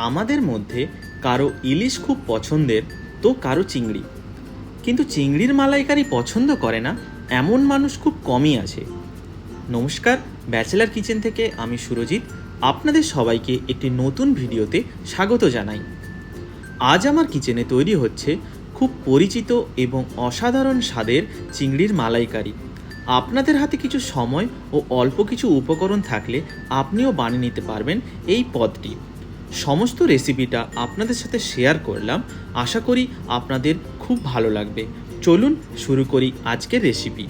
আমাদের মধ্যে কারো ইলিশ খুব পছন্দের তো কারো চিংড়ি, কিন্তু চিংড়ির মালাইকারি পছন্দ করে না এমন মানুষ খুব কমই আছে। নমস্কার, ব্যাচেলার কিচেন থেকে আমি সুরজিৎ আপনাদের সবাইকে একটি নতুন ভিডিওতে স্বাগত জানাই। আজ আমার কিচেনে তৈরি হচ্ছে খুব পরিচিত এবং অসাধারণ স্বাদের চিংড়ির মালাইকারি। আপনাদের হাতে কিছু সময় ও অল্প কিছু উপকরণ থাকলে আপনিও বানিয়ে নিতে পারবেন এই পদটি। সমস্ত রেসিপিটা আপনাদের সাথে শেয়ার করলাম, আশা করি আপনাদের খুব ভালো লাগবে। চলুন শুরু করি আজকের রেসিপি।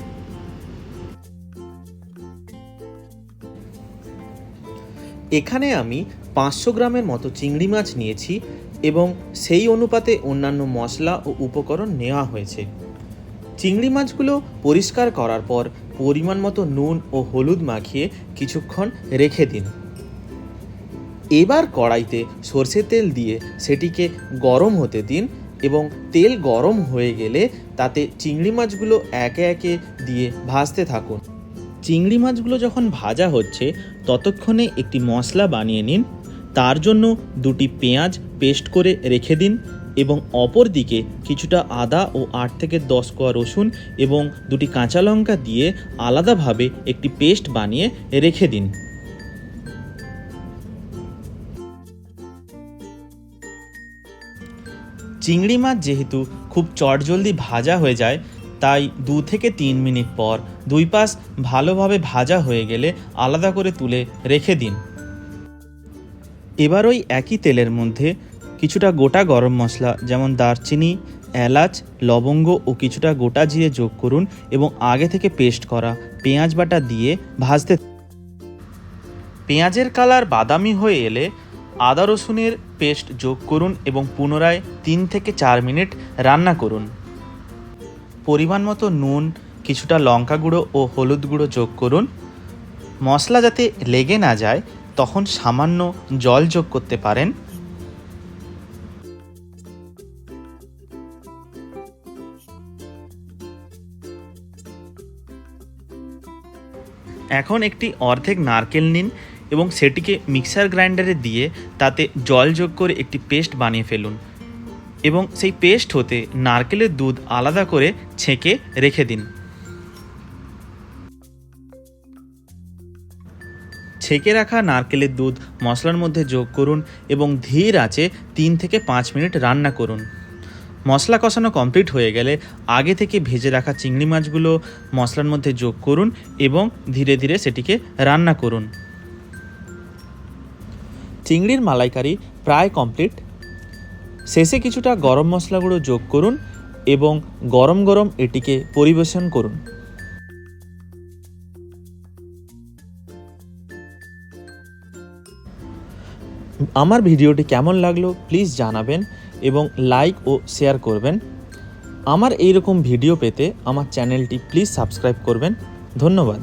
এখানে আমি 500 গ্রামের মতো চিংড়ি মাছ নিয়েছি এবং সেই অনুপাতে অন্যান্য মশলা ও উপকরণ নেওয়া হয়েছে। চিংড়ি মাছগুলো পরিষ্কার করার পর পরিমাণ মতো নুন ও হলুদ মাখিয়ে কিছুক্ষণ রেখে দিন। এবার কড়াইতে সরষের তেল দিয়ে সেটিকে গরম হতে দিন এবং তেল গরম হয়ে গেলে তাতে চিংড়ি মাছগুলো একে একে দিয়ে ভাজতে থাকুন। চিংড়ি মাছগুলো যখন ভাজা হচ্ছে ততক্ষণে একটি মশলা বানিয়ে নিন। তার জন্য 2টি পেঁয়াজ পেস্ট করে রেখে দিন এবং অপর দিকে কিছুটা আদা ও 8 থেকে 10 কোয়া রসুন এবং 2টি কাঁচা লঙ্কা দিয়ে আলাদাভাবে একটি পেস্ট বানিয়ে রেখে দিন। চিংড়ি মাছ যেহেতু খুব চটজলদি ভাজা হয়ে যায়, তাই 2 থেকে 3 মিনিট পর দুই পাশ ভালোভাবে ভাজা হয়ে গেলে আলাদা করে তুলে রেখে দিন। এবার ওই একই তেলের মধ্যে কিছুটা গোটা গরম মশলা যেমন দারচিনি, এলাচ, লবঙ্গ ও কিছুটা গোটা জিরে যোগ করুন এবং আগে থেকে পেস্ট করা পেঁয়াজ বাটা দিয়ে ভাজতে। পেঁয়াজের কালার বাদামি হয়ে এলে আদা রসুনের পেস্ট যোগ করুন এবং পুনরায় 3 থেকে 4 মিনিট রান্না করুন। পরিমাণ মতো নুন, কিছুটা লঙ্কা গুঁড়ো ও হলুদ গুঁড়ো যোগ করুন। মশলা যাতে লেগে না যায় তখন সামান্য জল যোগ করতে পারেন। এখন একটি অর্ধেক নারকেল নিন এবং সেটিকে মিক্সার গ্রাইন্ডারে দিয়ে তাতে জল যোগ করে একটি পেস্ট বানিয়ে ফেলুন এবং সেই পেস্ট হতে নারকেলের দুধ আলাদা করে ছেঁকে রেখে দিন। ছেঁকে রাখা নারকেলের দুধ মশলার মধ্যে যোগ করুন এবং ধীর আঁচে 3 থেকে 5 মিনিট রান্না করুন। মশলা কষানো কমপ্লিট হয়ে গেলে আগে থেকে ভেজে রাখা চিংড়ি মাছগুলো মশলার মধ্যে যোগ করুন এবং ধীরে ধীরে সেটিকে রান্না করুন। চিংড়ির মালাইকারি প্রায় কমপ্লিট। শেষে কিছুটা গরম মশলা গুঁড়ো যোগ করুন এবং গরম গরম এটিকে পরিবেশন করুন। আমার ভিডিওটি কেমন লাগলো প্লিজ জানাবেন এবং লাইক ও শেয়ার করবেন। আমার এইরকম ভিডিও পেতে আমার চ্যানেলটি প্লিজ সাবস্ক্রাইব করবেন। ধন্যবাদ।